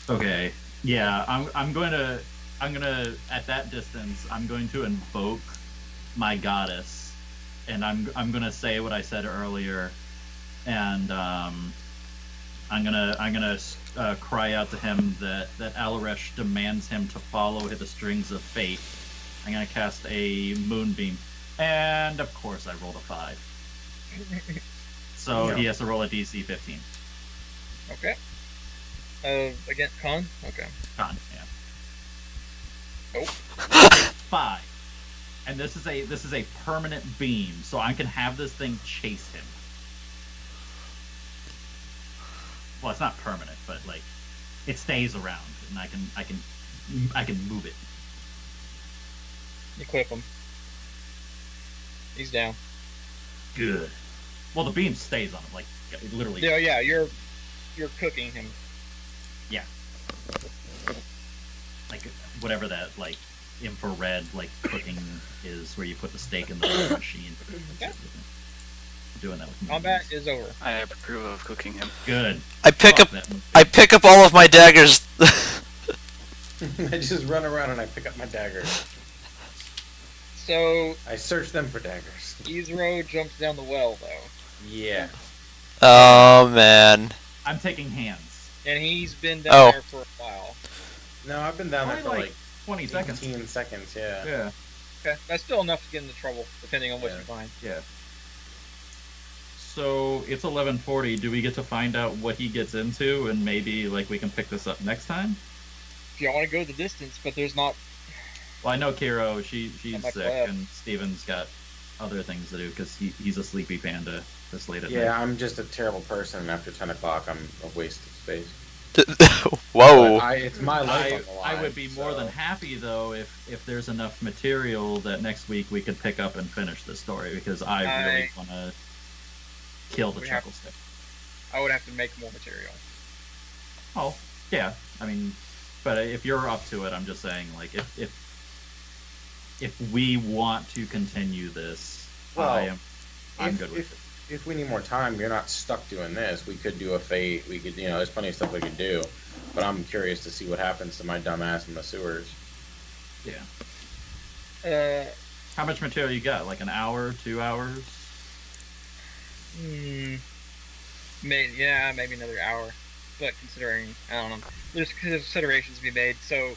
Okay. Yeah, I'm gonna at that distance, I'm going to invoke my goddess, and I'm gonna say what I said earlier, and I'm gonna cry out to him that Alaresh demands him to follow the strings of fate. I'm gonna cast a moonbeam, and of course I rolled a 5, so he No. has to roll a DC 15. Okay. Against Con? Okay. Con, yeah. Nope. 5. And this is a permanent beam, so I can have this thing chase him. Well, it's not permanent, but like it stays around, and I can move it. Equip him. He's down. Good. Well, the beam stays on him, like literally. Yeah, yeah, you're cooking him. Yeah. Like whatever that like infrared like cooking is, where you put the steak in the machine. Okay. Doing that with Combat is over. I approve of cooking him. Good. I pick Fuck up that movie. I pick up all of my daggers. I just run around and I pick up my daggers. So I search them for daggers. Ezro jumps down the well though, Yeah. Oh man. I'm taking hands. and he's been down Oh. there for a while. No, I've been down there Probably for like 20 seconds. 18 seconds, yeah. Yeah. Okay, that's still enough to get into trouble, depending on what Yeah. you find. Yeah. So it's 11:40. Do we get to find out what he gets into, and maybe like we can pick this up next time? If you want to go the distance, but there's not. Well, I know Kiro. She's Not much sick, left. and Steven's got other things to do because he's a sleepy panda this late at Yeah, night. I'm just a terrible person, and after 10 o'clock, I'm a waste of space. Whoa. But it's my life on the line. I would be more so- than happy though if there's enough material that next week we could pick up and finish the story, because I really want to kill the We have- chuckle stick. I would have to make more material. Oh yeah, I mean, but if you're up to it, I'm just saying like if we want to continue this, Well, I'm good with it. If we need more time, you're not stuck doing this. We could do a fate. We could, there's plenty of stuff we could do. But I'm curious to see what happens to my dumb ass in the sewers. Yeah. How much material you got? Like an hour, 2 hours? Maybe another hour. But considering, I don't know, there's considerations to be made. So,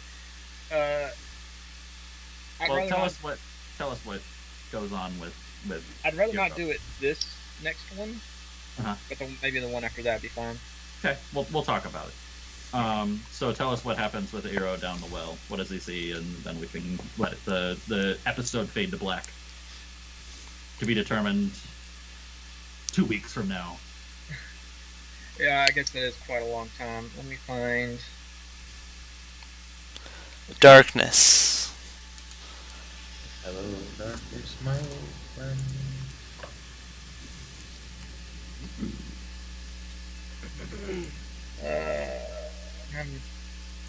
I'd Well, rather tell not, us what goes on with. I'd rather your not trouble. do it this next one. Uh-huh. But maybe the one after that would be fine. Okay, we'll talk about it. So tell us what happens with Eero down the well. What does he see, and then we can let the episode fade to black. To be determined 2 weeks from now. Yeah, I guess that is quite a long time. Let me find. Darkness. Hello, darkness, my old friend.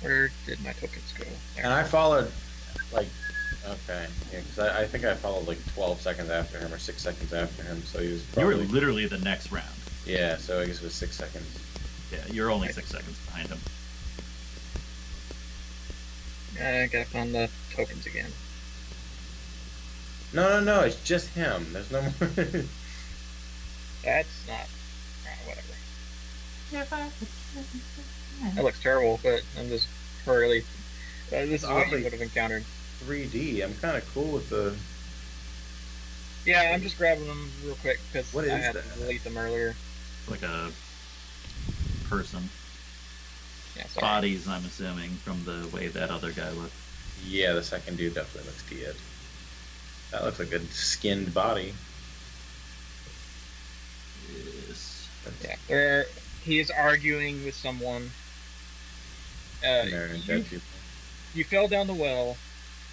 Where did my tokens go? And I followed, okay, yeah, because I think I followed like 12 seconds after him or 6 seconds after him, so he was You were probably... literally the next round. Yeah, so I guess it was 6 seconds. Yeah, you're only 6 seconds behind him. I gotta find the tokens again. No, it's just him. There's no more... That's not. Whatever. That looks terrible, but I'm just hurriedly. This is what you Oddly- would have encountered. 3D. I'm kind of cool with the... Yeah, I'm just grabbing them real quick because What I is had that? to delete them earlier. Like a person. Yeah, sorry. Bodies, I'm assuming, from the way that other guy looked. Yeah, the second dude definitely looks dead. That looks like a skinned body. Yes. Yeah, he is arguing with someone. American You, dead people. you fell down the well,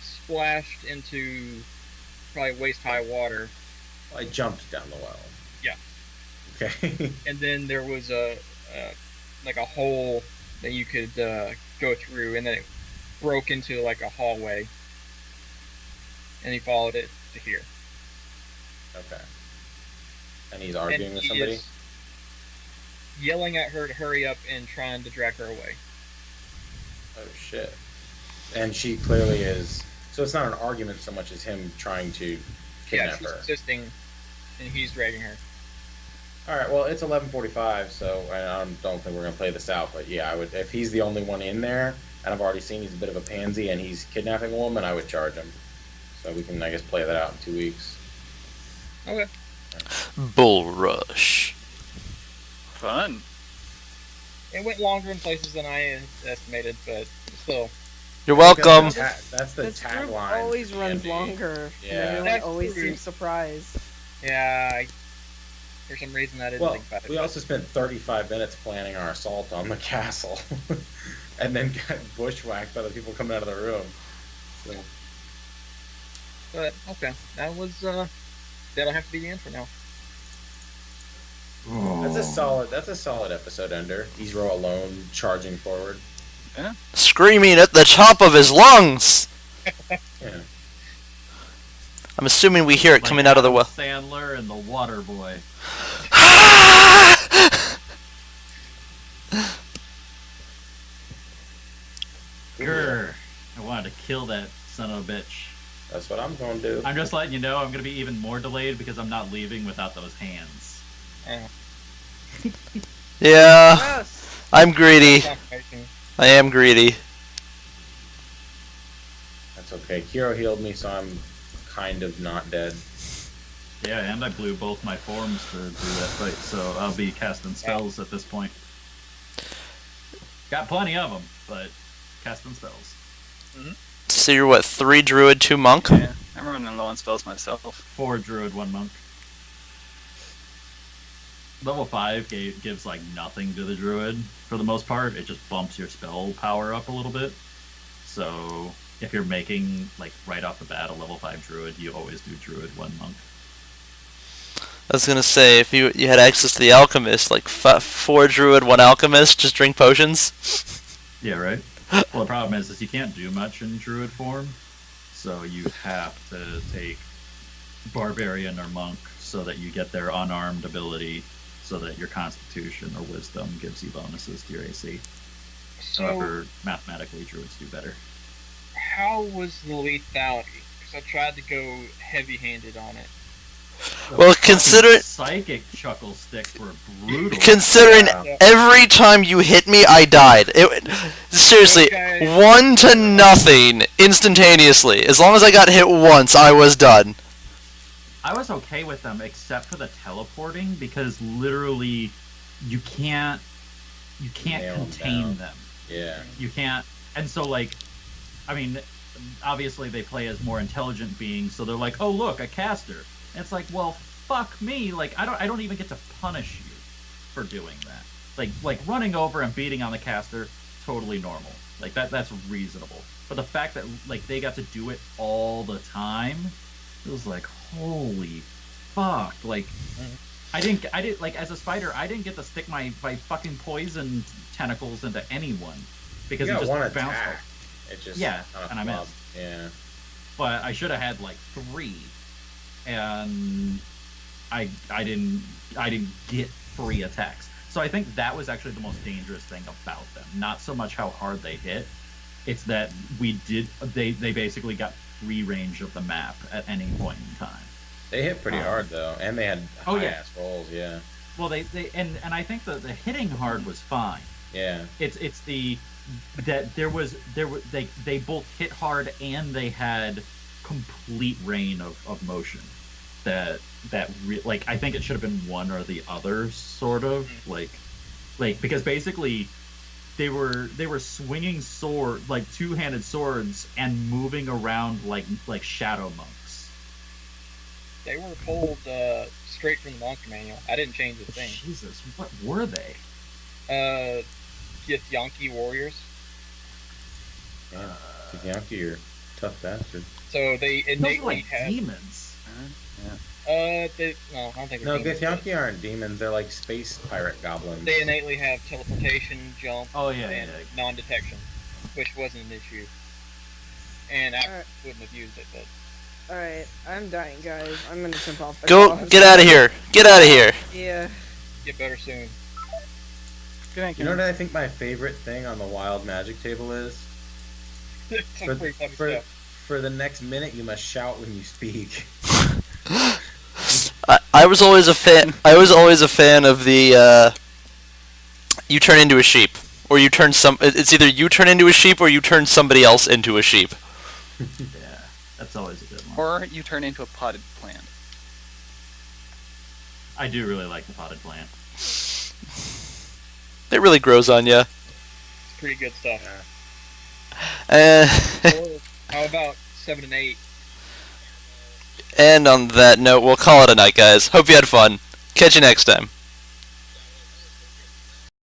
splashed into probably waist high water, I jumped down the well. Yeah. Okay. and then there was a like a hole that you could go through, and then it broke into like a hallway, and he followed it to here. Okay. And he's arguing And with he somebody? is yelling at her to hurry up and trying to drag her away. Oh shit. And she clearly is. So it's not an argument so much as him trying to Yeah, kidnap she's her. insisting, and he's dragging her. All right. Well, it's 11:45, so I don't think we're gonna play this out. But yeah, I would. If he's the only one in there, and I've already seen he's a bit of a pansy, and he's kidnapping a woman, I would charge him. So we can, I guess, play that out in 2 weeks. Okay. Bull rush. Fun. It went longer in places than I estimated, but still. You're welcome. That's the This group tagline. always for runs D&D. longer. Yeah. And everyone That's always true. seems surprised. Yeah, for some reason I didn't Well, think about it. we but- also spent 35 minutes planning our assault on the castle, and then got bushwhacked by the people coming out of the room. So, But okay, that was that'll have to be the end for now. that's a solid episode ender. Ezro alone charging forward. Screaming at the top of his lungs. Yeah. I'm assuming we hear it Like coming out of the Adam well. Sandler and the Water Boy. Grr. I wanted to kill that son of a bitch. That's what I'm going to do. I'm just letting you know I'm going to be even more delayed because I'm not leaving without those hands. Yeah, Yes! I'm greedy. Confirmation. I am greedy. That's okay. Kiro healed me, so I'm kind of not dead. Yeah, and I blew both my forms to do that fight, so I'll be casting spells at this point. Got plenty of them, but casting spells. So you're what, 3 druid, 2 monk? Yeah, I'm running low on spells myself. 4 druid, 1 monk. Level 5 gives like nothing to the druid for the most part. It just bumps your spell power up a little bit. So if you're making like right off the bat a level 5 druid, you always do druid, 1 monk. I was gonna say, if you had access to the alchemist, like 4 druid, 1 alchemist, just drink potions. Yeah, right. Well, the problem is you can't do much in druid form, so you have to take barbarian or monk so that you get their unarmed ability, so that your constitution or wisdom gives you bonuses to your AC. So However, mathematically, druids do better. how was the lethality? Because I tried to go heavy-handed on it. Well, consider- psychic chuckle sticks were brutal. Considering Yeah. every time you hit me, I died. Seriously, Okay. 1 to nothing instantaneously. As long as I got hit once, I was done. I was okay with them except for the teleporting because literally you can't Nail 'em contain down. them. Yeah. You can't, and so like, I mean, obviously they play as more intelligent beings, so they're like, oh look, a caster. And it's like, well, fuck me, like I don't even get to punish you for doing that. Like running over and beating on the caster, totally normal. Like that's reasonable. But the fact that like they got to do it all the time, it was like, holy fuck. Like I didn't like as a spider, I didn't get to stick my fucking poison tentacles into anyone because You it got just one bounced attack. off. It just Yeah, kinda and I flopped. missed. Yeah. But I should have had like 3, and I didn't get 3 attacks. So I think that was actually the most dangerous thing about them. Not so much how hard they hit, it's that they basically got free range of the map at any point in time. They hit pretty hard though, and they had Oh, high yeah. ass rolls. Yeah. Well, they and I think the hitting hard was fine. Yeah. It's the that there were they both hit hard and they had complete reign of motion. Like I think it should have been one or the other, sort of like because basically they were swinging sword like 2-handed swords and moving around like shadow monks. They were pulled straight from the monk manual. I didn't change a thing. Jesus, what were they? Githyanki warriors. Yeah. Yankee, you're a tough bastard. So they Those are innately like have. demons. No, I don't think. No, they're demons, Githyanki aren't demons. They're like space pirate goblins. but They innately have teleportation, jump, Oh yeah, and yeah. non-detection, which wasn't an issue. And I Alright. wouldn't have used it, but Alright, I'm dying, guys. I'm gonna jump off the Go, call. get out of here. Get out of here. Yeah. get better soon. Good night, You know Cameron. what I think my favorite thing on the wild magic table is? Some pretty funny stuff. For the next minute, you must shout when you speak. I was always a fan. I was always a fan of the. You turn into a sheep, or you turn some. It's either you turn into a sheep or you turn somebody else into a sheep. Yeah, that's always a good one. Or you turn into a potted plant. I do really like the potted plant. It really grows on you. It's pretty good stuff. And How about 7 and 8? and on that note, we'll call it a night, guys. Hope you had fun. Catch you next time.